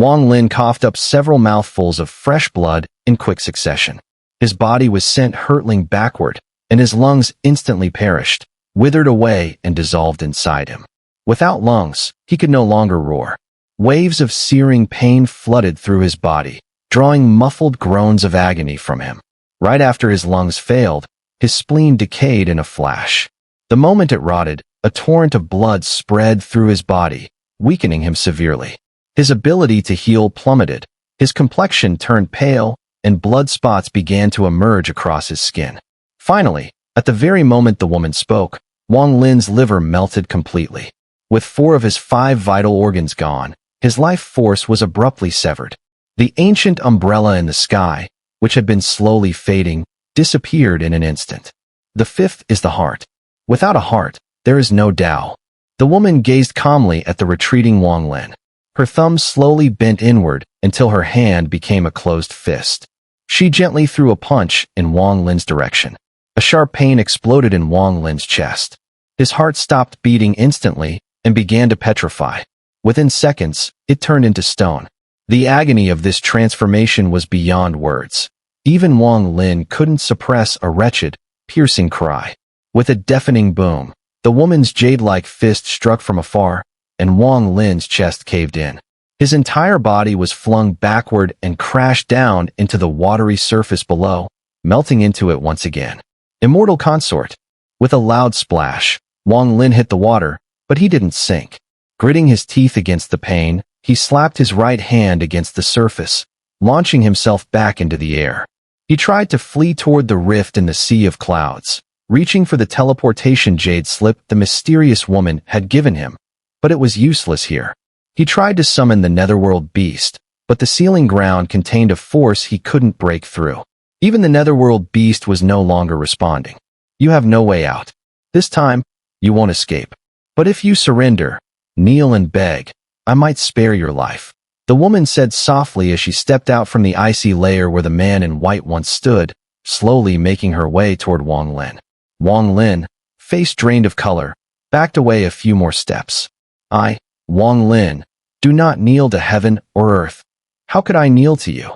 Wong Lin coughed up several mouthfuls of fresh blood in quick succession. His body was sent hurtling backward, and his lungs instantly perished, withered away and dissolved inside him. Without lungs, he could no longer roar. Waves of searing pain flooded through his body, drawing muffled groans of agony from him. Right after his lungs failed, his spleen decayed in a flash. The moment it rotted, a torrent of blood spread through his body, weakening him severely. His ability to heal plummeted, his complexion turned pale, and blood spots began to emerge across his skin. Finally, at the very moment the woman spoke, Wong Lin's liver melted completely. With 4 of his 5 vital organs gone, his life force was abruptly severed. The ancient umbrella in the sky, which had been slowly fading, disappeared in an instant. The 5th is the heart. Without a heart, there is no Tao. The woman gazed calmly at the retreating Wong Lin. Her thumb slowly bent inward until her hand became a closed fist. She gently threw a punch in Wong Lin's direction. A sharp pain exploded in Wong Lin's chest. His heart stopped beating instantly and began to petrify. Within seconds, it turned into stone. The agony of this transformation was beyond words. Even Wong Lin couldn't suppress a wretched, piercing cry. With a deafening boom, the woman's jade-like fist struck from afar, and Wong Lin's chest caved in. His entire body was flung backward and crashed down into the watery surface below, melting into it once again. Immortal consort. With a loud splash, Wong Lin hit the water, but he didn't sink. Gritting his teeth against the pain, he slapped his right hand against the surface, launching himself back into the air. He tried to flee toward the rift in the sea of clouds, reaching for the teleportation jade slip the mysterious woman had given him, but it was useless here. He tried to summon the netherworld beast, but the sealing ground contained a force he couldn't break through. Even the netherworld beast was no longer responding. You have no way out. This time, you won't escape. But if you surrender, kneel and beg, I might spare your life. The woman said softly as she stepped out from the icy layer where the man in white once stood, slowly making her way toward Wong Lin. Wong Lin, face drained of color, backed away a few more steps. I, Wong Lin, do not kneel to heaven or earth. How could I kneel to you?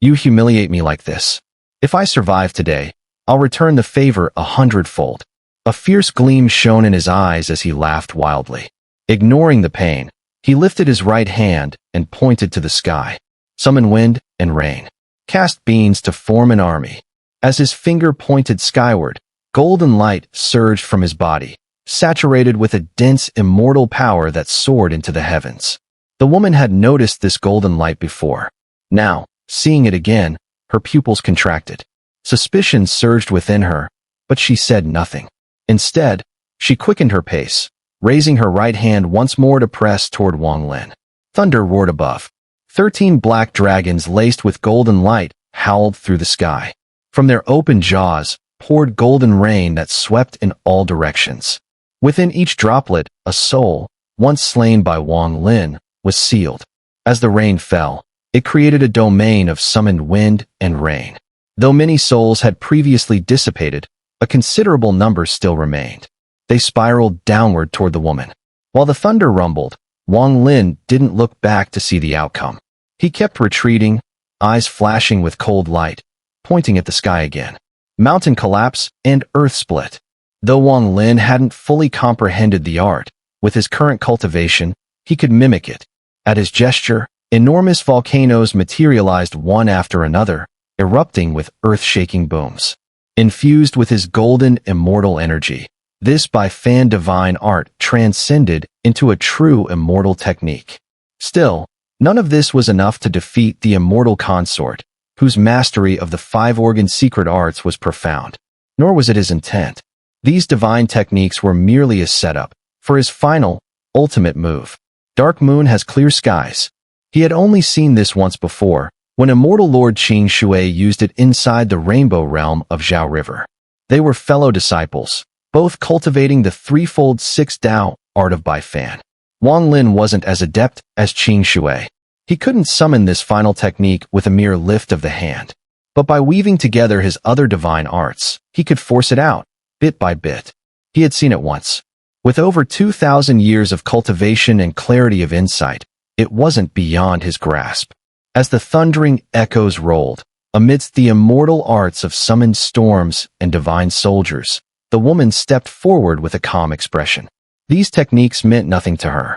You humiliate me like this. If I survive today, I'll return the favor 100-fold. A fierce gleam shone in his eyes as he laughed wildly. Ignoring the pain, he lifted his right hand and pointed to the sky. Summon wind and rain. Cast beams to form an army. As his finger pointed skyward, golden light surged from his body, saturated with a dense immortal power that soared into the heavens. The woman had noticed this golden light before. Now, seeing it again, her pupils contracted. Suspicion surged within her, but she said nothing. Instead, she quickened her pace, raising her right hand once more to press toward Wong Lin. Thunder roared above. 13 black dragons laced with golden light howled through the sky. From their open jaws poured golden rain that swept in all directions. Within each droplet, a soul, once slain by Wong Lin, was sealed. As the rain fell, it created a domain of summoned wind and rain. Though many souls had previously dissipated, a considerable number still remained. They spiraled downward toward the woman. While the thunder rumbled, Wong Lin didn't look back to see the outcome. He kept retreating, eyes flashing with cold light, pointing at the sky again. Mountain collapse and earth split. Though Wong Lin hadn't fully comprehended the art, with his current cultivation, he could mimic it. At his gesture, enormous volcanoes materialized one after another, erupting with earth-shaking booms. Infused with his golden immortal energy, this by fan divine art transcended into a true immortal technique. Still, none of this was enough to defeat the immortal consort, whose mastery of the 5-organ secret arts was profound. Nor was it his intent. These divine techniques were merely a setup for his final, ultimate move. Dark Moon has clear skies. He had only seen this once before, when Immortal Lord Qing Shui used it inside the Rainbow Realm of Zhao River. They were fellow disciples, both cultivating the threefold 6 Dao art of Bai Fan. Wong Lin wasn't as adept as Qing Shui. He couldn't summon this final technique with a mere lift of the hand. But by weaving together his other divine arts, he could force it out, bit by bit. He had seen it once. With over 2,000 years of cultivation and clarity of insight, it wasn't beyond his grasp. As the thundering echoes rolled, amidst the immortal arts of summoned storms and divine soldiers, the woman stepped forward with a calm expression. These techniques meant nothing to her.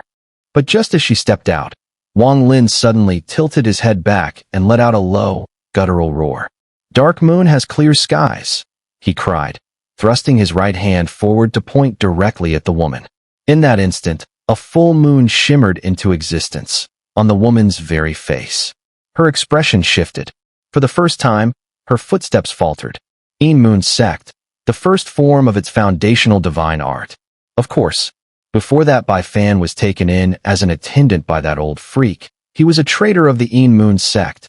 But just as she stepped out, Wong Lin suddenly tilted his head back and let out a low, guttural roar. "Dark Moon has clear skies," he cried, thrusting his right hand forward to point directly at the woman. In that instant, a full moon shimmered into existence on the woman's very face. Her expression shifted. For the first time, her footsteps faltered. Moon sect, the first form of its foundational divine art. Of course, before that Bai Fan was taken in as an attendant by that old freak, he was a traitor of the Moon sect.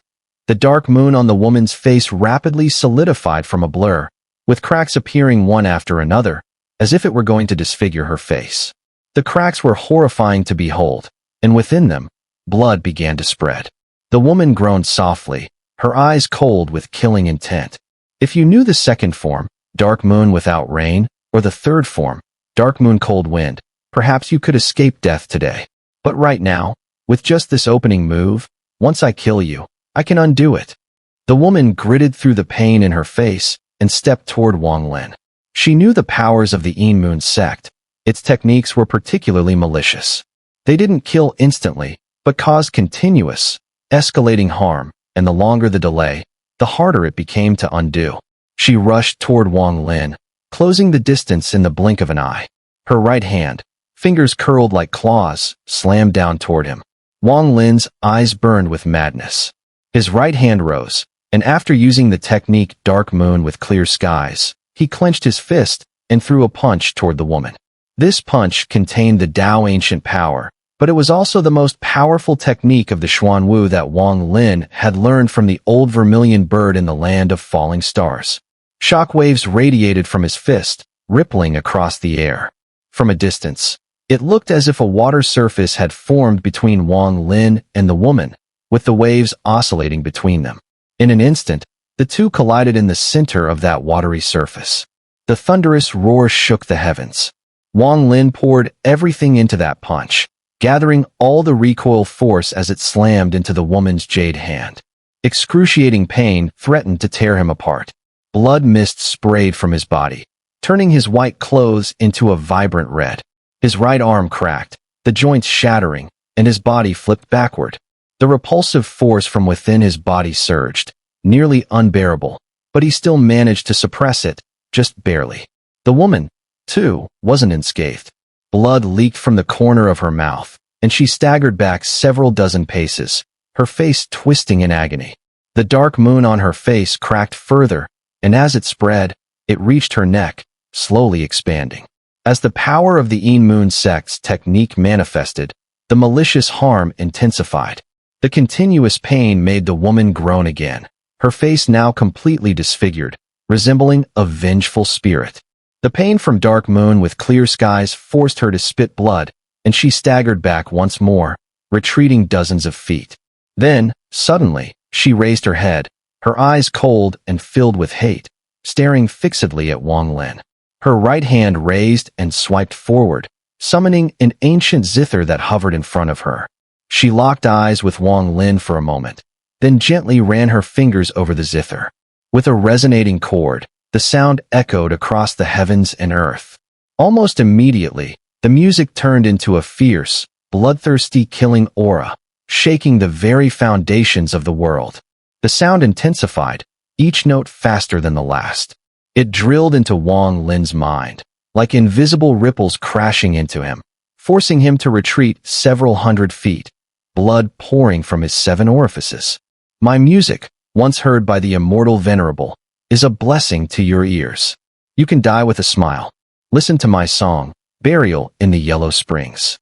The dark moon on the woman's face rapidly solidified from a blur, with cracks appearing one after another, as if it were going to disfigure her face. The cracks were horrifying to behold, and within them, blood began to spread. The woman groaned softly, her eyes cold with killing intent. If you knew the second form, Dark Moon without rain, or the third form, Dark Moon cold wind, perhaps you could escape death today. But right now, with just this opening move, once I kill you, I can undo it. The woman gritted through the pain in her face and stepped toward Wong Lin. She knew the powers of the Moon sect. Its techniques were particularly malicious. They didn't kill instantly, but caused continuous, escalating harm, and the longer the delay, the harder it became to undo. She rushed toward Wong Lin, closing the distance in the blink of an eye. Her right hand, fingers curled like claws, slammed down toward him. Wong Lin's eyes burned with madness. His right hand rose, and after using the technique Dark Moon with clear skies, he clenched his fist and threw a punch toward the woman. This punch contained the Tao ancient power, but it was also the most powerful technique of the Xuanwu that Wong Lin had learned from the old vermilion bird in the land of falling stars. Shockwaves radiated from his fist, rippling across the air. From a distance, it looked as if a water surface had formed between Wong Lin and the woman, with the waves oscillating between them. In an instant, the two collided in the center of that watery surface. The thunderous roar shook the heavens. Wong Lin poured everything into that punch, gathering all the recoil force as it slammed into the woman's jade hand. Excruciating pain threatened to tear him apart. Blood mist sprayed from his body, turning his white clothes into a vibrant red. His right arm cracked, the joints shattering, and his body flipped backward. The repulsive force from within his body surged, nearly unbearable, but he still managed to suppress it, just barely. The woman, too, wasn't unscathed. Blood leaked from the corner of her mouth, and she staggered back several dozen paces, her face twisting in agony. The dark moon on her face cracked further, and as it spread, it reached her neck, slowly expanding. As the power of the Moon sect's technique manifested, the malicious harm intensified. The continuous pain made the woman groan again, her face now completely disfigured, resembling a vengeful spirit. The pain from Dark Moon with clear skies forced her to spit blood, and she staggered back once more, retreating dozens of feet. Then, suddenly, she raised her head, her eyes cold and filled with hate, staring fixedly at Wong Lin. Her right hand raised and swiped forward, summoning an ancient Zither that hovered in front of her. She locked eyes with Wong Lin for a moment, then gently ran her fingers over the Zither. With a resonating chord, the sound echoed across the heavens and earth. Almost immediately, the music turned into a fierce, bloodthirsty killing aura, shaking the very foundations of the world. The sound intensified, each note faster than the last. It drilled into Wong Lin's mind, like invisible ripples crashing into him, forcing him to retreat several hundred feet, blood pouring from his 7 orifices. My music, once heard by the immortal venerable, is a blessing to your ears. You can die with a smile. Listen to my song, Burial in the Yellow Springs.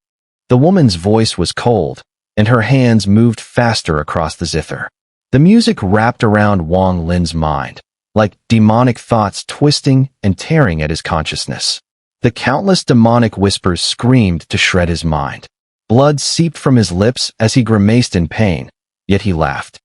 The woman's voice was cold, and her hands moved faster across the Zither. The music wrapped around Wong Lin's mind, like demonic thoughts twisting and tearing at his consciousness. The countless demonic whispers screamed to shred his mind. Blood seeped from his lips as he grimaced in pain, yet he laughed.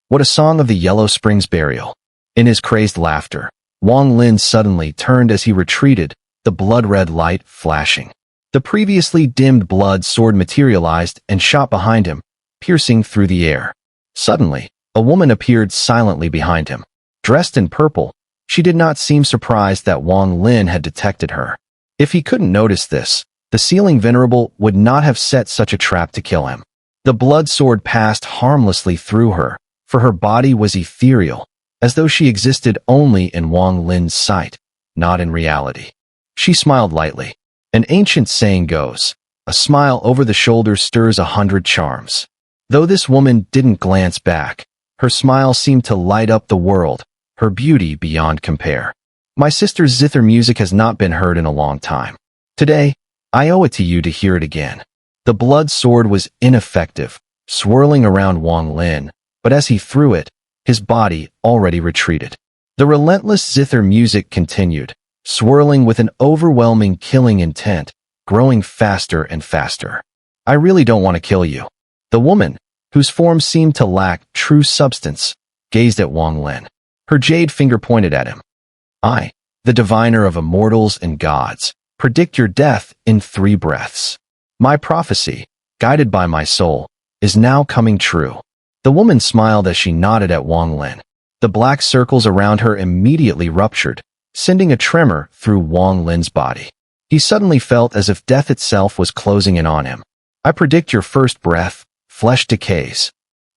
What a song of the Yellow Springs burial. In his crazed laughter, Wong Lin suddenly turned as he retreated, the blood-red light flashing. The previously dimmed blood sword materialized and shot behind him, piercing through the air. Suddenly, a woman appeared silently behind him. Dressed in purple, she did not seem surprised that Wong Lin had detected her. If he couldn't notice this, the Sealing Venerable would not have set such a trap to kill him. The blood sword passed harmlessly through her, for her body was ethereal, as though she existed only in Wong Lin's sight, not in reality. She smiled lightly. An ancient saying goes, "A smile over the shoulder stirs 100 charms." Though this woman didn't glance back, her smile seemed to light up the world, her beauty beyond compare. My sister's Zither music has not been heard in a long time. Today, I owe it to you to hear it again. The blood sword was ineffective, swirling around Wong Lin, but as he threw it, his body already retreated. The relentless Zither music continued, swirling with an overwhelming killing intent, growing faster and faster. I really don't want to kill you. The woman, whose form seemed to lack true substance, gazed at Wong Lin. Her jade finger pointed at him. I, the diviner of immortals and gods, predict your death in 3 breaths. My prophecy, guided by my soul, is now coming true. The woman smiled as she nodded at Wong Lin. The black circles around her immediately ruptured, sending a tremor through Wong Lin's body. He suddenly felt as if death itself was closing in on him. I predict your first breath, flesh decays.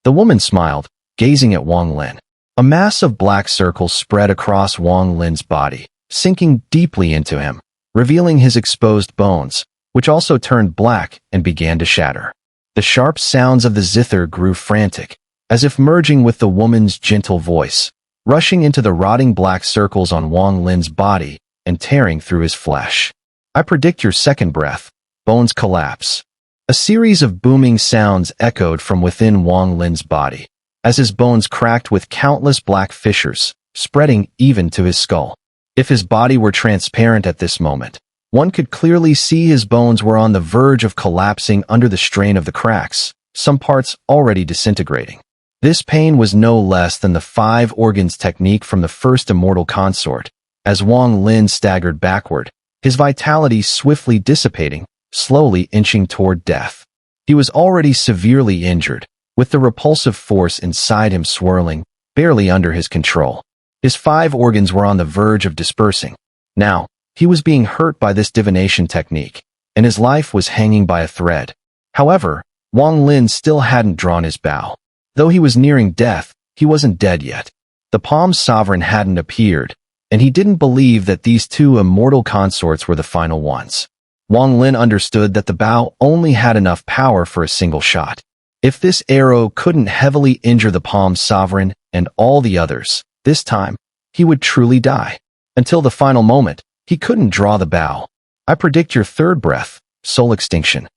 The woman smiled, gazing at Wong Lin. A mass of black circles spread across Wong Lin's body, sinking deeply into him, revealing his exposed bones, which also turned black and began to shatter. The sharp sounds of the Zither grew frantic, as if merging with the woman's gentle voice, rushing into the rotting black circles on Wong Lin's body and tearing through his flesh. I predict your second breath, bones collapse. A series of booming sounds echoed from within Wong Lin's body, as his bones cracked with countless black fissures, spreading even to his skull. If his body were transparent at this moment, one could clearly see his bones were on the verge of collapsing under the strain of the cracks, some parts already disintegrating. This pain was no less than the 5 organs technique from the first immortal consort. As Wong Lin staggered backward, his vitality swiftly dissipating, slowly inching toward death. He was already severely injured, with the repulsive force inside him swirling, barely under his control. His 5 organs were on the verge of dispersing. Now, he was being hurt by this divination technique, and his life was hanging by a thread. However, Wong Lin still hadn't drawn his bow. Though he was nearing death, he wasn't dead yet. The Palm Sovereign hadn't appeared, and he didn't believe that these 2 immortal consorts were the final ones. Wong Lin understood that the bow only had enough power for a single shot. If this arrow couldn't heavily injure the Palm Sovereign and all the others, this time, he would truly die. Until the final moment, he couldn't draw the bow. I predict your third breath, soul extinction.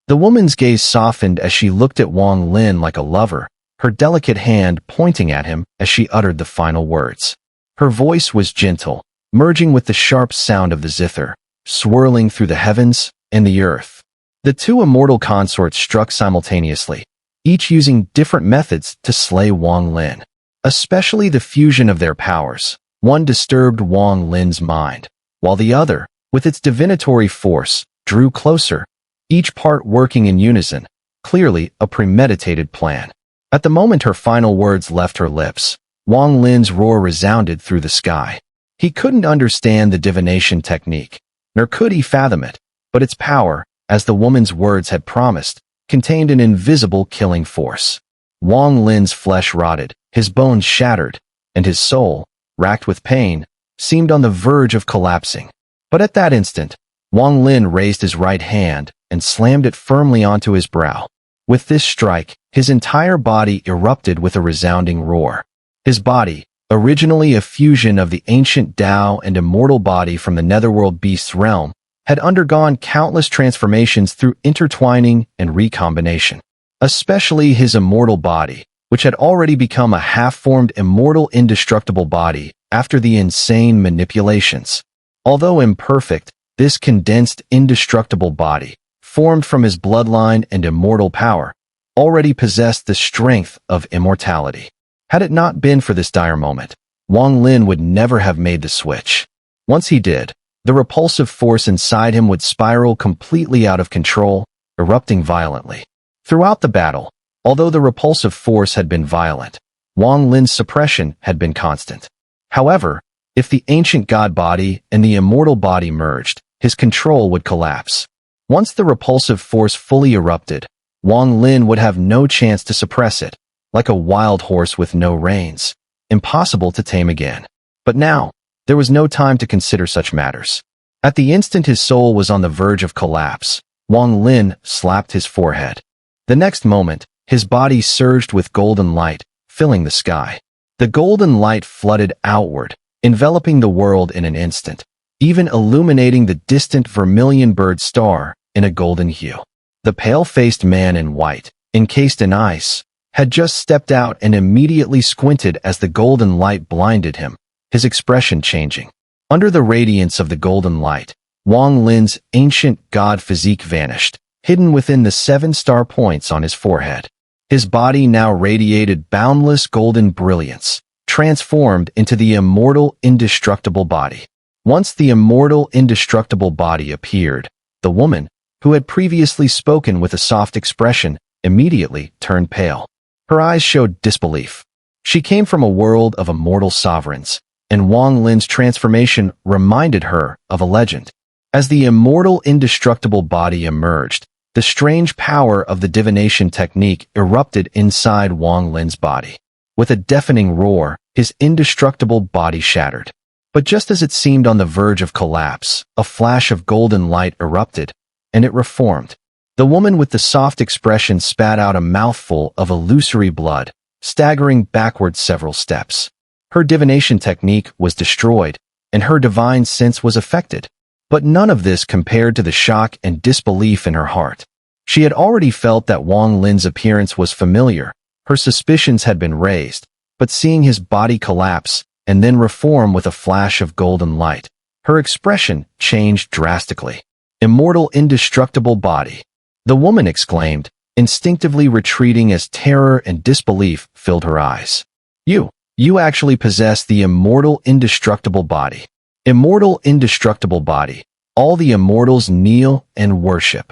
The woman's gaze softened as she looked at Wong Lin like a lover, her delicate hand pointing at him as she uttered the final words. Her voice was gentle, merging with the sharp sound of the Zither, swirling through the heavens and the earth. The 2 immortal consorts struck simultaneously, each using different methods to slay Wong Lin. Especially the fusion of their powers. One disturbed Wong Lin's mind, while the other, with its divinatory force, drew closer, each part working in unison, clearly a premeditated plan. At the moment her final words left her lips, Wong Lin's roar resounded through the sky. He couldn't understand the divination technique, nor could he fathom it, but its power, as the woman's words had promised, contained an invisible killing force. Wong Lin's flesh rotted, his bones shattered, and his soul, racked with pain, seemed on the verge of collapsing. But at that instant, Wong Lin raised his right hand and slammed it firmly onto his brow. With this strike, his entire body erupted with a resounding roar. His body, originally a fusion of the ancient Tao and immortal body from the netherworld beast's realm, had undergone countless transformations through intertwining and recombination. Especially his immortal body, which had already become a half-formed immortal indestructible body after the insane manipulations. Although imperfect, this condensed indestructible body, formed from his bloodline and immortal power, already possessed the strength of immortality. Had it not been for this dire moment, Wong Lin would never have made the switch. Once he did, the repulsive force inside him would spiral completely out of control, erupting violently. Throughout the battle, Although the repulsive force had been violent, Wong Lin's suppression had been constant. However, if the ancient god body and the immortal body merged, his control would collapse. Once the repulsive force fully erupted, Wong Lin would have no chance to suppress it, like a wild horse with no reins, impossible to tame again. But now, there was no time to consider such matters. At the instant his soul was on the verge of collapse, Wong Lin slapped his forehead. The next moment, his body surged with golden light, filling the sky. The golden light flooded outward, enveloping the world in an instant, even illuminating the distant vermilion bird star in a golden hue. The pale-faced man in white, encased in ice, had just stepped out and immediately squinted as the golden light blinded him, his expression changing. Under the radiance of the golden light, Wong Lin's ancient god physique vanished, hidden within the 7 star points on his forehead. His body now radiated boundless golden brilliance, transformed into the Immortal Indestructible body. Once the Immortal Indestructible body appeared, the woman, who had previously spoken with a soft expression, immediately turned pale. Her eyes showed disbelief. She came from a world of immortal sovereigns, and Wong Lin's transformation reminded her of a legend. As the Immortal Indestructible body emerged, the strange power of the divination technique erupted inside Wong Lin's body. With a deafening roar, his indestructible body shattered. But just as it seemed on the verge of collapse, a flash of golden light erupted, and it reformed. The woman with the soft expression spat out a mouthful of illusory blood, staggering backward several steps. Her divination technique was destroyed, and her divine sense was affected. But none of this compared to the shock and disbelief in her heart. She had already felt that Wong Lin's appearance was familiar. Her suspicions had been raised, but seeing his body collapse and then reform with a flash of golden light, her expression changed drastically. Immortal Indestructible body. The woman exclaimed, instinctively retreating as terror and disbelief filled her eyes. You actually possess the Immortal Indestructible body. Immortal Indestructible body. All the immortals kneel and worship.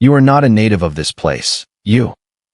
You are not a native of this place.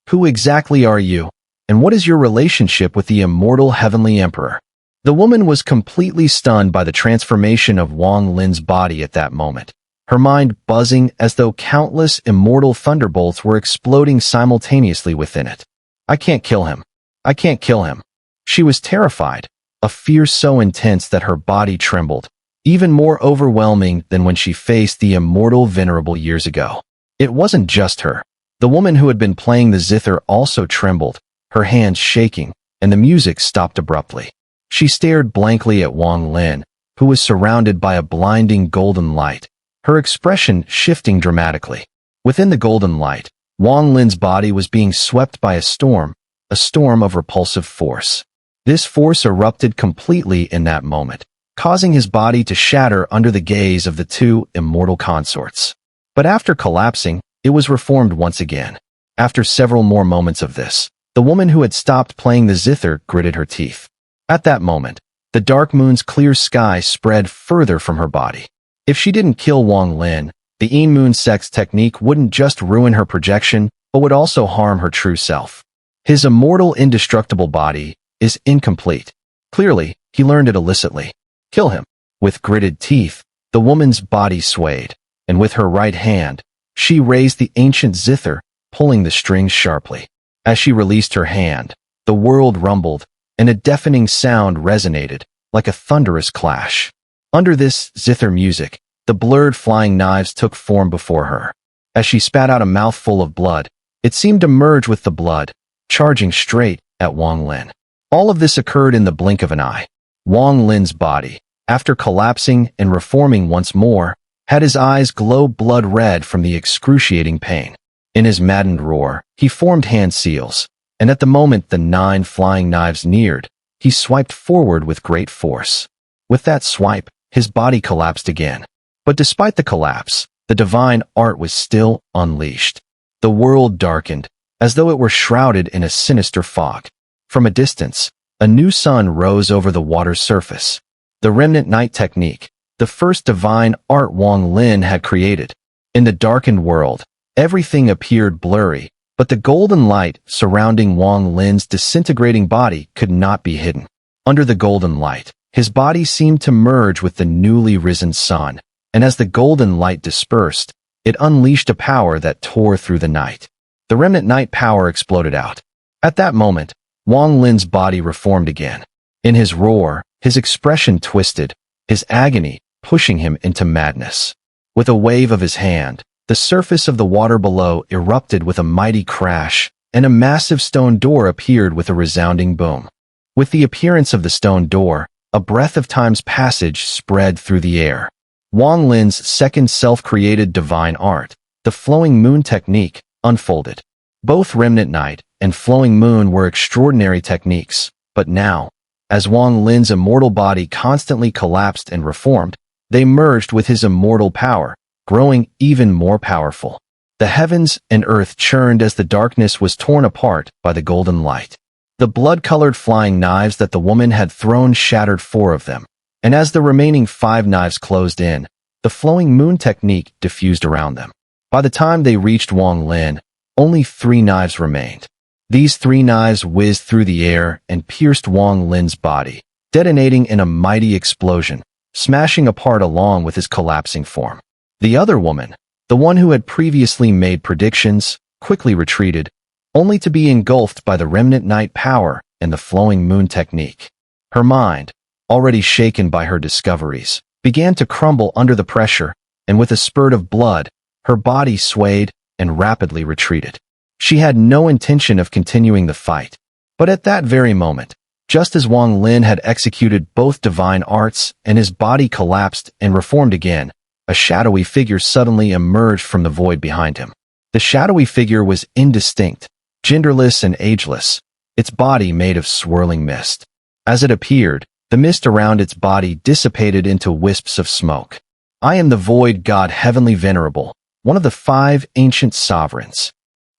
Who exactly are you? And what is your relationship with the immortal heavenly emperor? The woman was completely stunned by the transformation of Wong Lin's body at that moment, her mind buzzing as though countless immortal thunderbolts were exploding simultaneously within it. I can't kill him. I can't kill him. She was terrified, a fear so intense that her body trembled, even more overwhelming than when she faced the immortal venerable years ago. It wasn't just her. The woman who had been playing the zither also trembled, her hands shaking, and the music stopped abruptly. She stared blankly at Wong Lin, who was surrounded by a blinding golden light, her expression shifting dramatically. Within the golden light, Wong Lin's body was being swept by a storm of repulsive force. This force erupted completely in that moment, causing his body to shatter under the gaze of the 2 immortal consorts. But after collapsing, it was reformed once again. After several more moments of this, the woman who had stopped playing the zither gritted her teeth. At that moment, the dark moon's clear sky spread further from her body. If she didn't kill Wong Lin, the moon sex technique wouldn't just ruin her projection, but would also harm her true self. His immortal indestructible body is incomplete. Clearly, he learned it illicitly. Kill him. With gritted teeth, the woman's body swayed, and with her right hand, she raised the ancient zither, pulling the strings sharply. As she released her hand, the world rumbled, and a deafening sound resonated, like a thunderous clash. Under this zither music, the blurred flying knives took form before her. As she spat out a mouthful of blood, it seemed to merge with the blood, charging straight at Wong Lin. All of this occurred in the blink of an eye. Wong Lin's body, after collapsing and reforming once more, had his eyes glow blood red from the excruciating pain. In his maddened roar, he formed hand seals, and at the moment the 9 flying knives neared, he swiped forward with great force. With that swipe, his body collapsed again. But despite the collapse, the divine art was still unleashed. The world darkened, as though it were shrouded in a sinister fog. From a distance, a new sun rose over the water's surface. The remnant night technique, the first divine art Wong Lin had created. In the darkened world, everything appeared blurry, But the golden light surrounding Wong Lin's disintegrating body could not be hidden. Under the golden light, his body seemed to merge with the newly risen sun, and as the golden light dispersed, it unleashed a power that tore through the night. The remnant night power exploded out. At that moment, Wong Lin's body reformed again. In his roar, his expression twisted, his agony pushing him into madness. With a wave of his hand, the surface of the water below erupted with a mighty crash, and a massive stone door appeared with a resounding boom. With the appearance of the stone door, a breath of time's passage spread through the air. Wong Lin's second self-created divine art, the flowing moon technique, unfolded. Both Remnant Night and Flowing Moon were extraordinary techniques, but now, as Wong Lin's immortal body constantly collapsed and reformed, they merged with his immortal power, growing even more powerful. The heavens and earth churned as the darkness was torn apart by the golden light. The blood-colored flying knives that the woman had thrown shattered 4 of them, and as the remaining 5 knives closed in, the flowing moon technique diffused around them. By the time they reached Wong Lin, only 3 knives remained. These 3 knives whizzed through the air and pierced Wong Lin's body, detonating in a mighty explosion, smashing apart along with his collapsing form. The other woman, the one who had previously made predictions, quickly retreated, only to be engulfed by the remnant night power and the flowing moon technique. Her mind, already shaken by her discoveries, began to crumble under the pressure, and with a spurt of blood, her body swayed and rapidly retreated. She had no intention of continuing the fight, but at that very moment, just as Wong Lin had executed both divine arts and his body collapsed and reformed again, a shadowy figure suddenly emerged from the void behind him. The shadowy figure was indistinct, genderless and ageless, its body made of swirling mist. As it appeared, the mist around its body dissipated into wisps of smoke. "I am the void god heavenly venerable, one of the 5 ancient sovereigns."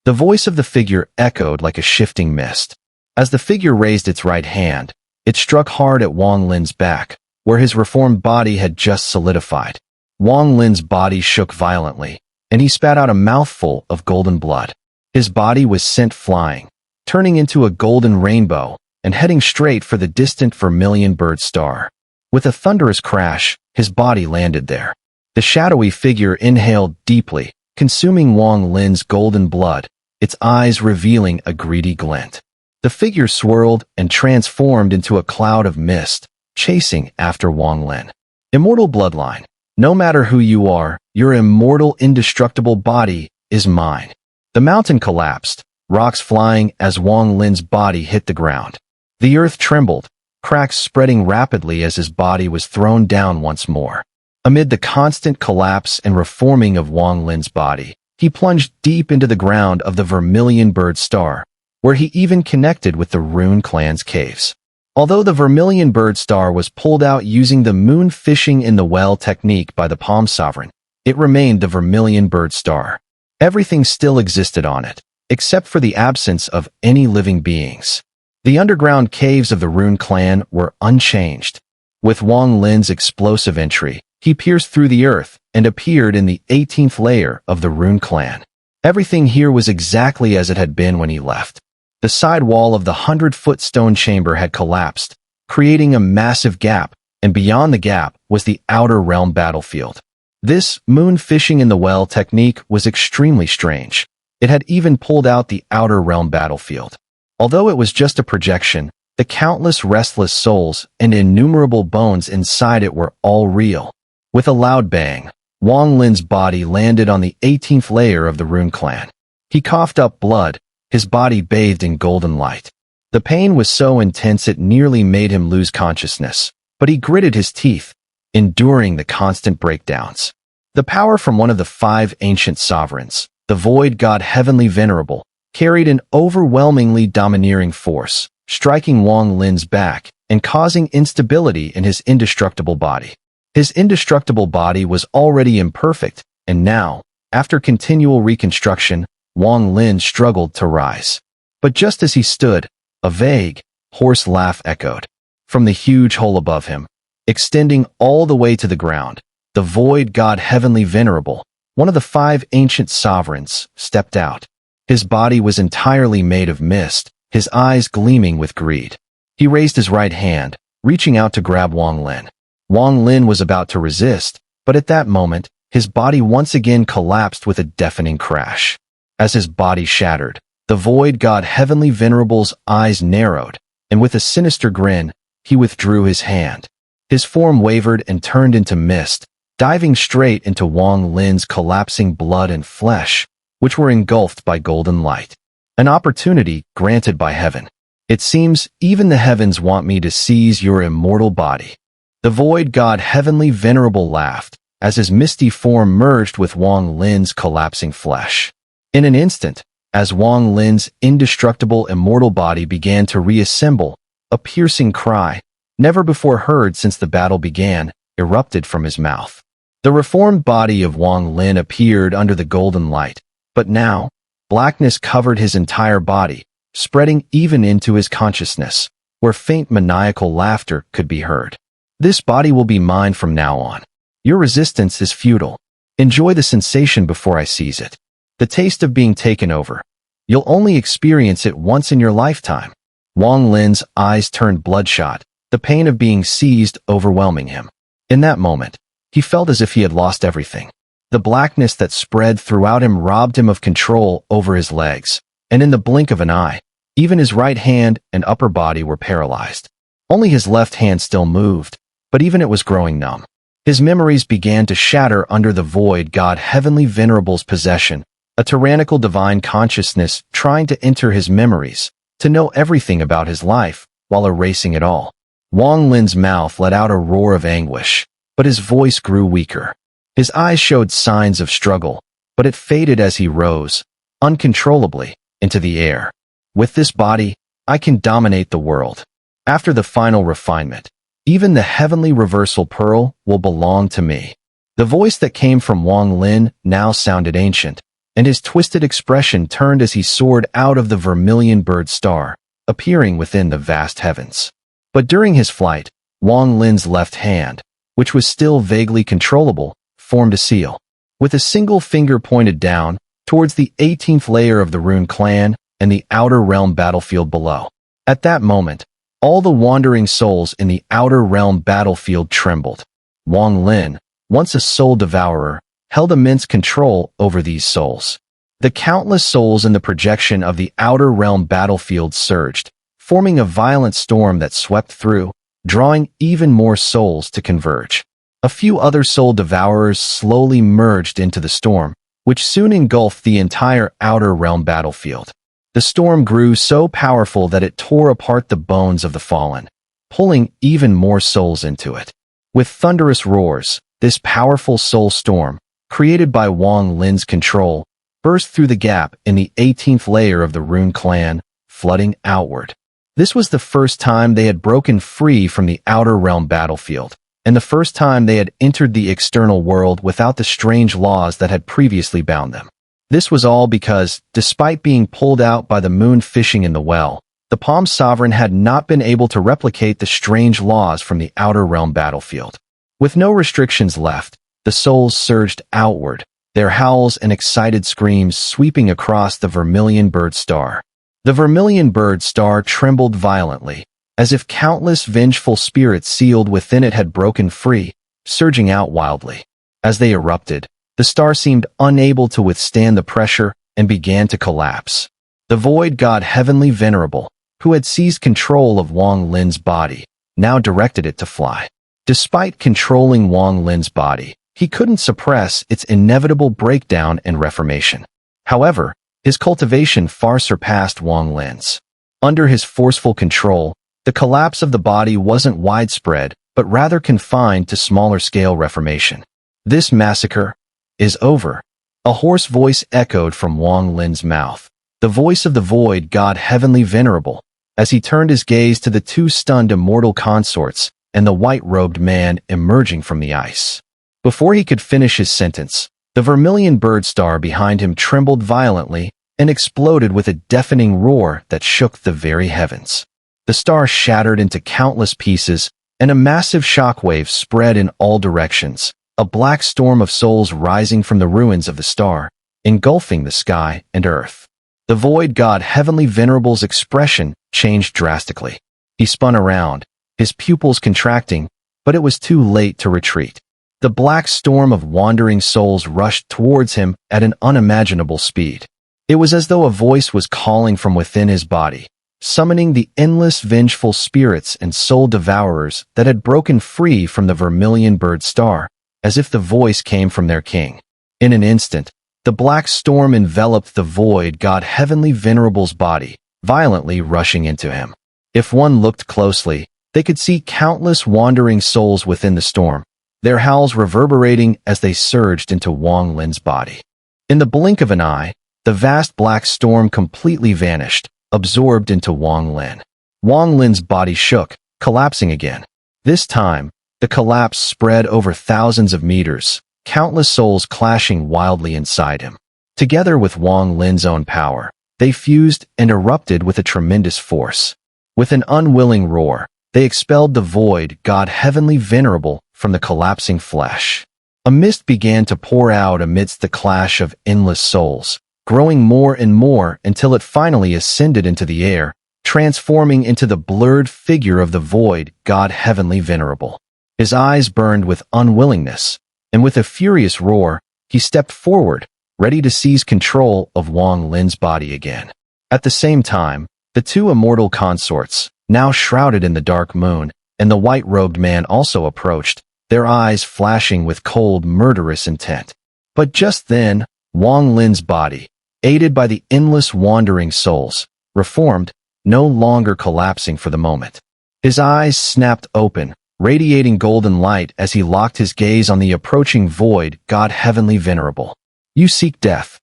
The voice of the figure echoed like a shifting mist. As the figure raised its right hand, it struck hard at Wong Lin's back, where his reformed body had just solidified. Wong Lin's body shook violently, and he spat out a mouthful of golden blood. His body was sent flying, turning into a golden rainbow and heading straight for the distant vermilion bird star. With a thunderous crash, his body landed there. The shadowy figure inhaled deeply, consuming Wong Lin's golden blood, its eyes revealing a greedy glint. The figure swirled and transformed into a cloud of mist, chasing after Wong Lin. Immortal bloodline. No matter who you are, your immortal indestructible body is mine. The mountain collapsed, rocks flying as Wong Lin's body hit the ground. The earth trembled, cracks spreading rapidly as his body was thrown down once more. Amid the constant collapse and reforming of Wong Lin's body, he plunged deep into the ground of the Vermilion Bird Star, where he even connected with the Rune clan's caves. Although the Vermilion Bird Star was pulled out using the moon fishing in the well technique by the Palm Sovereign, it remained the Vermilion Bird Star. Everything still existed on it, except for the absence of any living beings. The underground caves of the Rune clan were unchanged. With Wong Lin's explosive entry, he pierced through the earth and appeared in the 18th layer of the Rune clan. Everything here was exactly as it had been when he left. The side wall of the 100-foot stone chamber had collapsed, creating a massive gap, and beyond the gap was the outer realm battlefield. This moon fishing in the well technique was extremely strange. It had even pulled out the outer realm battlefield. Although it was just a projection, the countless restless souls and innumerable bones inside it were all real. With a loud bang, Wong Lin's body landed on the 18th layer of the Rune clan. He coughed up blood, his body bathed in golden light. The pain was so intense it nearly made him lose consciousness, but he gritted his teeth, enduring the constant breakdowns. The power from one of the 5 ancient sovereigns, the void god heavenly venerable, carried an overwhelmingly domineering force, striking Wong Lin's back and causing instability in his indestructible body. His indestructible body was already imperfect, and now, after continual reconstruction, Wong Lin struggled to rise. But just as he stood, a vague, hoarse laugh echoed. From the huge hole above him, extending all the way to the ground, the void god heavenly venerable, one of the 5 ancient sovereigns, stepped out. His body was entirely made of mist, his eyes gleaming with greed. He raised his right hand, reaching out to grab Wong Lin. Wong Lin was about to resist, but at that moment, his body once again collapsed with a deafening crash. As his body shattered, the void god Heavenly Venerable's eyes narrowed, and with a sinister grin, he withdrew his hand. His form wavered and turned into mist, diving straight into Wong Lin's collapsing blood and flesh, which were engulfed by golden light. An opportunity granted by heaven. It seems even the heavens want me to seize your immortal body. The void god Heavenly Venerable laughed, as his misty form merged with Wong Lin's collapsing flesh. In an instant, as Wong Lin's indestructible immortal body began to reassemble, a piercing cry, never before heard since the battle began, erupted from his mouth. The reformed body of Wong Lin appeared under the golden light, but now, blackness covered his entire body, spreading even into his consciousness, where faint maniacal laughter could be heard. This body will be mine from now on. Your resistance is futile. Enjoy the sensation before I seize it. The taste of being taken over. You'll only experience it once in your lifetime. Wong Lin's eyes turned bloodshot, the pain of being seized overwhelming him. In that moment, he felt as if he had lost everything. The blackness that spread throughout him robbed him of control over his legs, and in the blink of an eye, even his right hand and upper body were paralyzed. Only his left hand still moved, but even it was growing numb. His memories began to shatter under the void god Heavenly Venerable's possession, a tyrannical divine consciousness trying to enter his memories, to know everything about his life, while erasing it all. Wong Lin's mouth let out a roar of anguish, but his voice grew weaker. His eyes showed signs of struggle, but it faded as he rose, uncontrollably, into the air. With this body, I can dominate the world. After the final refinement, even the heavenly reversal pearl will belong to me. The voice that came from Wong Lin now sounded ancient, and his twisted expression turned as he soared out of the vermilion bird star, appearing within the vast heavens. But during his flight, Wong Lin's left hand, which was still vaguely controllable, formed a seal. With a single finger pointed down, towards the 18th layer of the Rune clan and the outer realm battlefield below. At that moment, all the wandering souls in the outer realm battlefield trembled. Wong Lin, once a soul devourer, held immense control over these souls. The countless souls in the projection of the outer realm battlefield surged, forming a violent storm that swept through, drawing even more souls to converge. A few other soul devourers slowly merged into the storm, which soon engulfed the entire outer realm battlefield. The storm grew so powerful that it tore apart the bones of the fallen, pulling even more souls into it. With thunderous roars, this powerful soul storm, created by Wong Lin's control, burst through the gap in the 18th layer of the Rune clan, flooding outward. This was the first time they had broken free from the outer realm battlefield, and the first time they had entered the external world without the strange laws that had previously bound them. This was all because, despite being pulled out by the moon fishing in the well, the Palm Sovereign had not been able to replicate the strange laws from the outer realm battlefield. With no restrictions left, the souls surged outward, their howls and excited screams sweeping across the vermilion bird star. The vermilion bird star trembled violently, as if countless vengeful spirits sealed within it had broken free, surging out wildly. As they erupted, the star seemed unable to withstand the pressure and began to collapse. The void god Heavenly Venerable, who had seized control of Wong Lin's body, now directed it to fly. Despite controlling Wong Lin's body, he couldn't suppress its inevitable breakdown and reformation. However, his cultivation far surpassed Wong Lin's. Under his forceful control, the collapse of the body wasn't widespread, but rather confined to smaller-scale reformation. This massacre is over. A hoarse voice echoed from Wong Lin's mouth, the voice of the void god Heavenly Venerable, as he turned his gaze to the two stunned immortal consorts and the white-robed man emerging from the ice. Before he could finish his sentence, the vermilion bird star behind him trembled violently and exploded with a deafening roar that shook the very heavens. The star shattered into countless pieces, and a massive shockwave spread in all directions, a black storm of souls rising from the ruins of the star, engulfing the sky and earth. The void god Heavenly Venerable's expression changed drastically. He spun around, his pupils contracting, but it was too late to retreat. The black storm of wandering souls rushed towards him at an unimaginable speed. It was as though a voice was calling from within his body, summoning the endless vengeful spirits and soul devourers that had broken free from the vermilion bird star, as if the voice came from their king. In an instant, the black storm enveloped the void god Heavenly Venerable's body, violently rushing into him. If one looked closely, they could see countless wandering souls within the storm, their howls reverberating as they surged into Wong Lin's body. In the blink of an eye, the vast black storm completely vanished, absorbed into Wong Lin. Wong Lin's body shook, collapsing again. This time, the collapse spread over thousands of meters, countless souls clashing wildly inside him. Together with Wong Lin's own power, they fused and erupted with a tremendous force. With an unwilling roar, they expelled the void god Heavenly Venerable from the collapsing flesh. A mist began to pour out amidst the clash of endless souls, growing more and more until it finally ascended into the air, transforming into the blurred figure of the void god Heavenly Venerable. His eyes burned with unwillingness, and with a furious roar, he stepped forward, ready to seize control of Wong Lin's body again. At the same time, the two immortal consorts, now shrouded in the dark moon, and the white-robed man also approached, their eyes flashing with cold, murderous intent. But just then, Wong Lin's body, aided by the endless wandering souls, reformed, no longer collapsing for the moment. His eyes snapped open, radiating golden light as he locked his gaze on the approaching void god Heavenly Venerable. You seek death.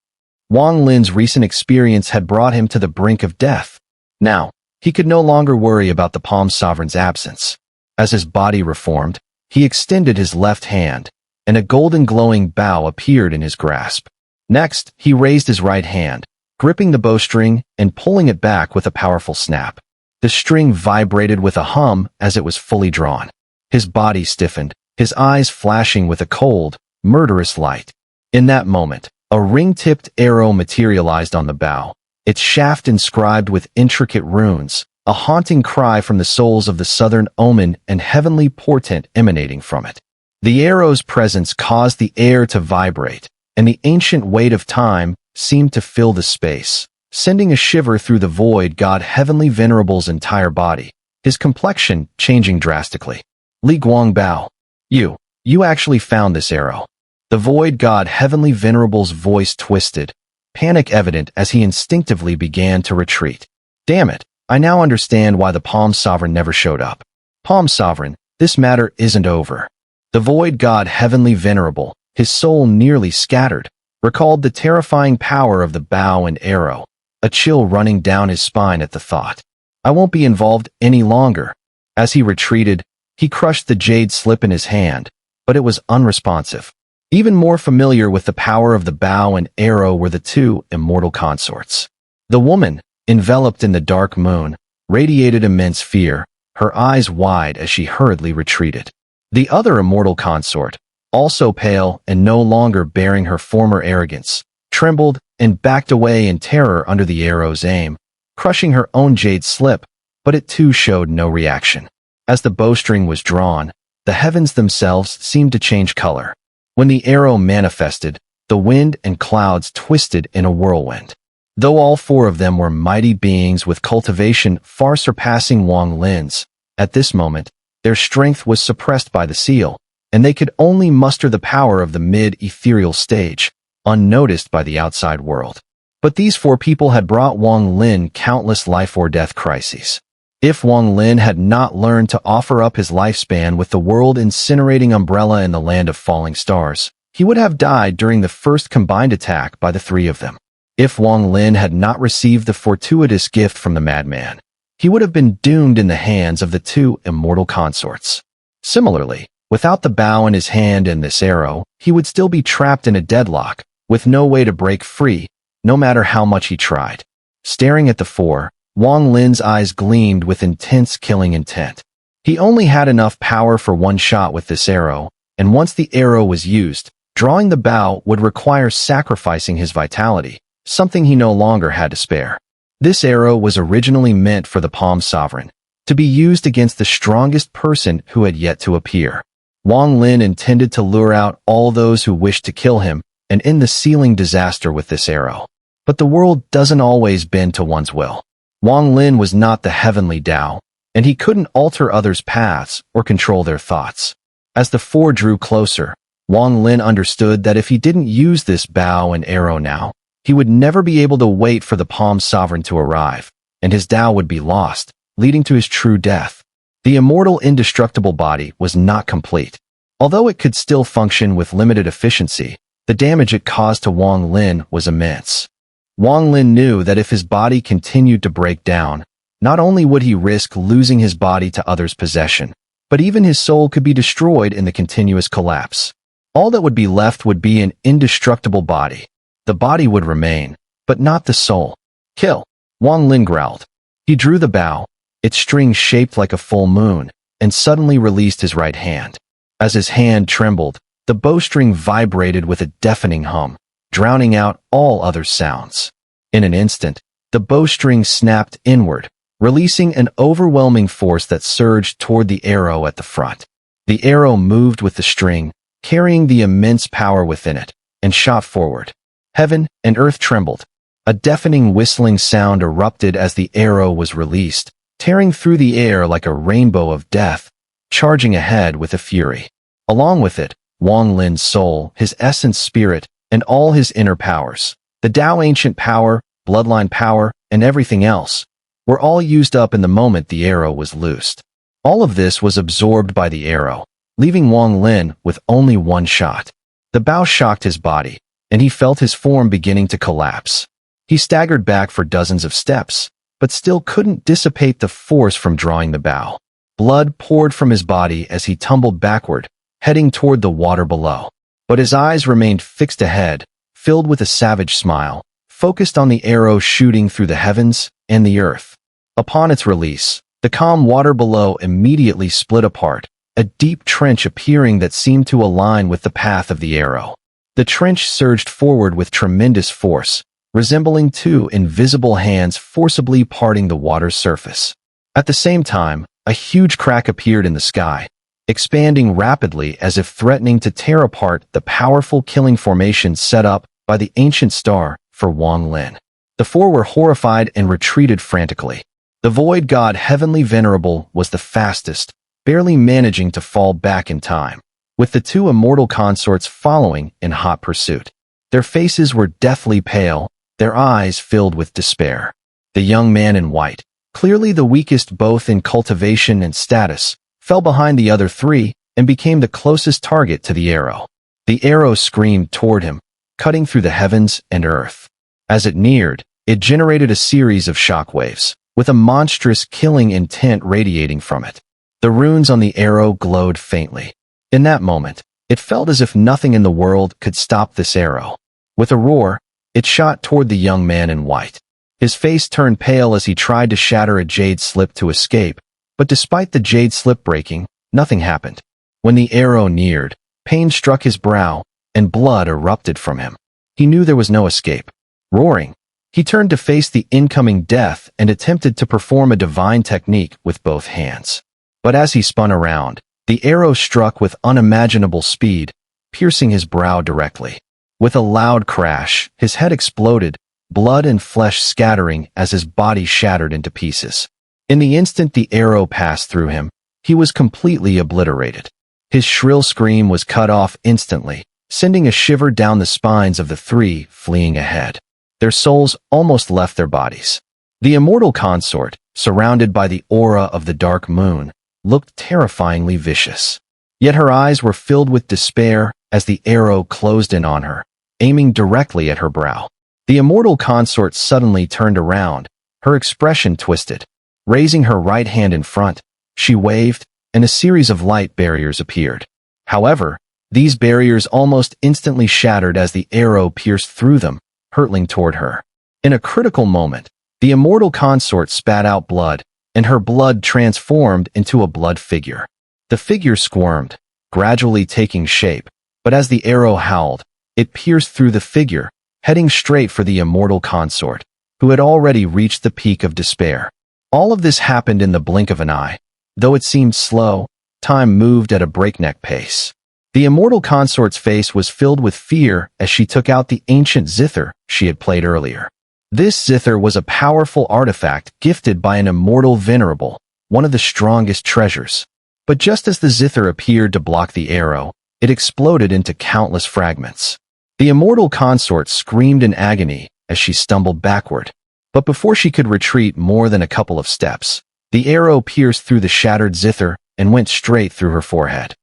Wong Lin's recent experience had brought him to the brink of death. Now, he could no longer worry about the Palm Sovereign's absence. As his body reformed, he extended his left hand, and a golden glowing bow appeared in his grasp. Next, he raised his right hand, gripping the bowstring and pulling it back with a powerful snap. The string vibrated with a hum as it was fully drawn. His body stiffened, his eyes flashing with a cold, murderous light. In that moment, a ring-tipped arrow materialized on the bow, its shaft inscribed with intricate runes, a haunting cry from the souls of the southern omen and heavenly portent emanating from it. The arrow's presence caused the air to vibrate, and the ancient weight of time seemed to fill the space, sending a shiver through the void god Heavenly Venerable's entire body, his complexion changing drastically. Li Guangbao, you actually found this arrow. The void god Heavenly Venerable's voice twisted, panic evident as he instinctively began to retreat. Damn it, I now understand why the Palm Sovereign never showed up. Palm Sovereign, this matter isn't over. The void god Heavenly Venerable, his soul nearly scattered, recalled the terrifying power of the bow and arrow, a chill running down his spine at the thought. I won't be involved any longer. As he retreated, he crushed the jade slip in his hand, but it was unresponsive. Even more familiar with the power of the bow and arrow were the two immortal consorts. The woman, enveloped in the dark moon, radiated immense fear, her eyes wide as she hurriedly retreated. The other immortal consort, also pale and no longer bearing her former arrogance, trembled and backed away in terror under the arrow's aim, crushing her own jade slip, but it too showed no reaction. As the bowstring was drawn, the heavens themselves seemed to change color. When the arrow manifested, the wind and clouds twisted in a whirlwind. Though all four of them were mighty beings with cultivation far surpassing Wong Lin's, at this moment, their strength was suppressed by the seal, and they could only muster the power of the mid-ethereal stage, unnoticed by the outside world. But these four people had brought Wong Lin countless life-or-death crises. If Wong Lin had not learned to offer up his lifespan with the world-incinerating umbrella in the land of falling stars, he would have died during the first combined attack by the three of them. If Wong Lin had not received the fortuitous gift from the madman, he would have been doomed in the hands of the two immortal consorts. Similarly, without the bow in his hand and this arrow, he would still be trapped in a deadlock, with no way to break free, no matter how much he tried. Staring at the four, Wong Lin's eyes gleamed with intense killing intent. He only had enough power for one shot with this arrow, and once the arrow was used, drawing the bow would require sacrificing his vitality, something he no longer had to spare. This arrow was originally meant for the Palm Sovereign, to be used against the strongest person who had yet to appear. Wong Lin intended to lure out all those who wished to kill him and end the sealing disaster with this arrow. But the world doesn't always bend to one's will. Wong Lin was not the heavenly Tao, and he couldn't alter others' paths or control their thoughts. As the four drew closer, Wong Lin understood that if he didn't use this bow and arrow now, he would never be able to wait for the Palm Sovereign to arrive, and his Tao would be lost, leading to his true death. The Immortal Indestructible body was not complete. Although it could still function with limited efficiency, the damage it caused to Wong Lin was immense. Wong Lin knew that if his body continued to break down, not only would he risk losing his body to others' possession, but even his soul could be destroyed in the continuous collapse. All that would be left would be an indestructible body. The body would remain, but not the soul. Kill, Wong Lin growled. He drew the bow, its string shaped like a full moon, and suddenly released his right hand. As his hand trembled, the bowstring vibrated with a deafening hum, drowning out all other sounds. In an instant, the bowstring snapped inward, releasing an overwhelming force that surged toward the arrow at the front. The arrow moved with the string, carrying the immense power within it, and shot forward. Heaven and earth trembled. A deafening whistling sound erupted as the arrow was released, tearing through the air like a rainbow of death, charging ahead with a fury. Along with it, Wong Lin's soul, his essence spirit, and all his inner powers, the Tao ancient power, bloodline power, and everything else, were all used up in the moment the arrow was loosed. All of this was absorbed by the arrow, leaving Wong Lin with only one shot. The bow shocked his body, and he felt his form beginning to collapse. He staggered back for dozens of steps, but still couldn't dissipate the force from drawing the bow. Blood poured from his body as he tumbled backward, heading toward the water below. But his eyes remained fixed ahead, filled with a savage smile, focused on the arrow shooting through the heavens and the earth. Upon its release, the calm water below immediately split apart, a deep trench appearing that seemed to align with the path of the arrow. The trench surged forward with tremendous force, resembling two invisible hands forcibly parting the water's surface. At the same time, a huge crack appeared in the sky, expanding rapidly as if threatening to tear apart the powerful killing formation set up by the ancient star for Wong Lin. The four were horrified and retreated frantically. The void god Heavenly Venerable was the fastest, barely managing to fall back in time, with the two immortal consorts following in hot pursuit. Their faces were deathly pale, their eyes filled with despair. The young man in white, clearly the weakest both in cultivation and status, fell behind the other three and became the closest target to the arrow. The arrow screamed toward him, cutting through the heavens and earth. As it neared, it generated a series of shockwaves, with a monstrous killing intent radiating from it. The runes on the arrow glowed faintly. In that moment, it felt as if nothing in the world could stop this arrow. With a roar, it shot toward the young man in white. His face turned pale as he tried to shatter a jade slip to escape, but despite the jade slip breaking, nothing happened. When the arrow neared, pain struck his brow, and blood erupted from him. He knew there was no escape. Roaring, he turned to face the incoming death and attempted to perform a divine technique with both hands. But as he spun around, the arrow struck with unimaginable speed, piercing his brow directly. With a loud crash, his head exploded, blood and flesh scattering as his body shattered into pieces. In the instant the arrow passed through him, he was completely obliterated. His shrill scream was cut off instantly, sending a shiver down the spines of the three fleeing ahead. Their souls almost left their bodies. The immortal consort, surrounded by the aura of the dark moon, looked terrifyingly vicious. Yet her eyes were filled with despair as the arrow closed in on her, aiming directly at her brow. The immortal consort suddenly turned around, her expression twisted. Raising her right hand in front, she waved, and a series of light barriers appeared. However, these barriers almost instantly shattered as the arrow pierced through them, hurtling toward her. In a critical moment, the immortal consort spat out blood, and her blood transformed into a blood figure. The figure squirmed, gradually taking shape, but as the arrow howled, it pierced through the figure, heading straight for the immortal consort, who had already reached the peak of despair. All of this happened in the blink of an eye. Though it seemed slow, time moved at a breakneck pace. The immortal consort's face was filled with fear as she took out the ancient Zither she had played earlier. This Zither was a powerful artifact gifted by an immortal venerable, one of the strongest treasures. But just as the Zither appeared to block the arrow, it exploded into countless fragments. The immortal consort screamed in agony as she stumbled backward. But before she could retreat more than a couple of steps, the arrow pierced through the shattered Zither and went straight through her forehead.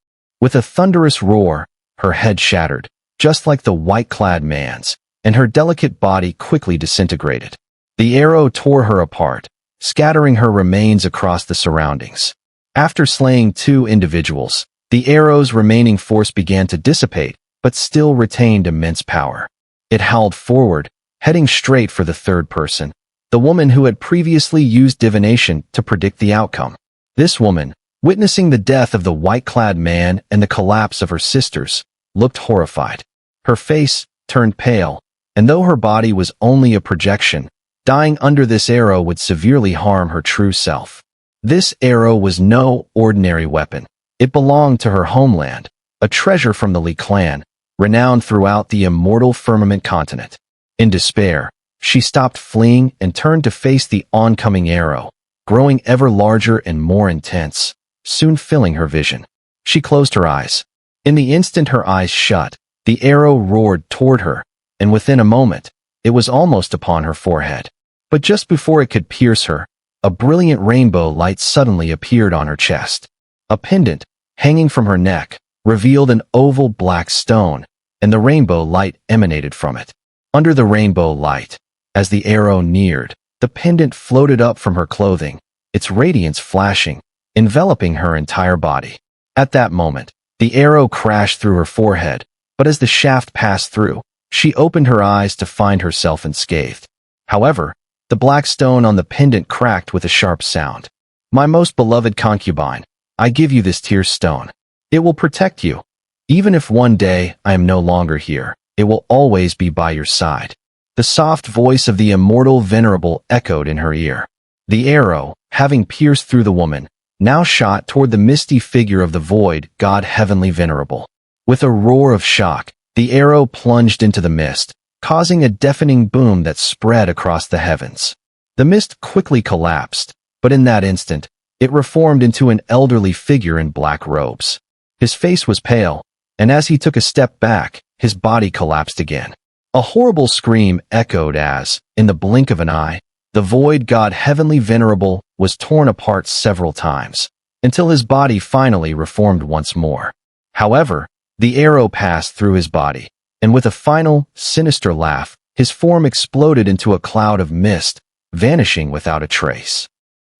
With a thunderous roar, her head shattered, just like the white-clad man's, and her delicate body quickly disintegrated. The arrow tore her apart, scattering her remains across the surroundings. After slaying 2 individuals, the arrow's remaining force began to dissipate, but still retained immense power. It howled forward, heading straight for the third person, the woman who had previously used divination to predict the outcome. This woman, witnessing the death of the white-clad man and the collapse of her sisters, looked horrified. Her face turned pale, and though her body was only a projection, dying under this arrow would severely harm her true self. This arrow was no ordinary weapon. It belonged to her homeland, a treasure from the Li clan, renowned throughout the immortal firmament continent. In despair, she stopped fleeing and turned to face the oncoming arrow, growing ever larger and more intense, soon filling her vision. She closed her eyes. In the instant her eyes shut, the arrow roared toward her, and within a moment, it was almost upon her forehead. But just before it could pierce her, a brilliant rainbow light suddenly appeared on her chest. A pendant, hanging from her neck, revealed an oval black stone, and the rainbow light emanated from it. Under the rainbow light, as the arrow neared, the pendant floated up from her clothing, its radiance flashing, enveloping her entire body. At that moment, the arrow crashed through her forehead, but as the shaft passed through, she opened her eyes to find herself unscathed. However, the black stone on the pendant cracked with a sharp sound. "My most beloved concubine, I give you this tear stone. It will protect you. Even if one day I am no longer here, it will always be by your side." The soft voice of the immortal venerable echoed in her ear. The arrow, having pierced through the woman, now shot toward the misty figure of the void god heavenly venerable. With a roar of shock, the arrow plunged into the mist, causing a deafening boom that spread across the heavens. The mist quickly collapsed, but in that instant, it reformed into an elderly figure in black robes. His face was pale, and as he took a step back, his body collapsed again. A horrible scream echoed as, in the blink of an eye, the void god heavenly venerable was torn apart several times, until his body finally reformed once more. However, the arrow passed through his body, and with a final, sinister laugh, his form exploded into a cloud of mist, vanishing without a trace.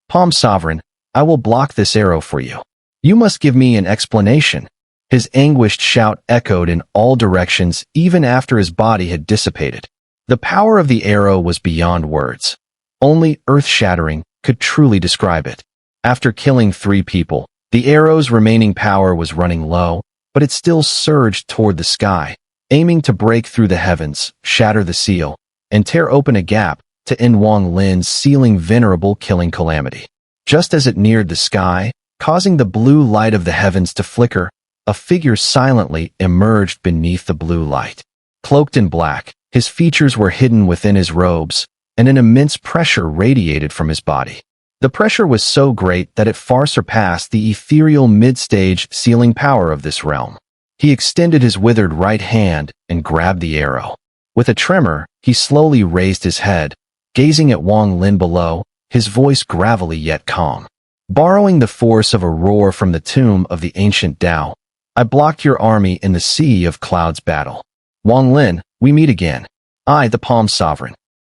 "Palm Sovereign, I will block this arrow for you. You must give me an explanation." His anguished shout echoed in all directions even after his body had dissipated. The power of the arrow was beyond words. Only earth-shattering could truly describe it. After killing 3 people, the arrow's remaining power was running low, but it still surged toward the sky, aiming to break through the heavens, shatter the seal, and tear open a gap to end Wong Lin's sealing venerable killing calamity. Just as it neared the sky, causing the blue light of the heavens to flicker, a figure silently emerged beneath the blue light. Cloaked in black, his features were hidden within his robes, and an immense pressure radiated from his body. The pressure was so great that it far surpassed the ethereal mid-stage sealing power of this realm. He extended his withered right hand and grabbed the arrow. With a tremor, he slowly raised his head, gazing at Wong Lin below, his voice gravelly yet calm. "Borrowing the force of a roar from the tomb of the ancient Tao, I blocked your army in the Sea of Clouds battle. Wong Lin, we meet again. I, the Palm Sovereign,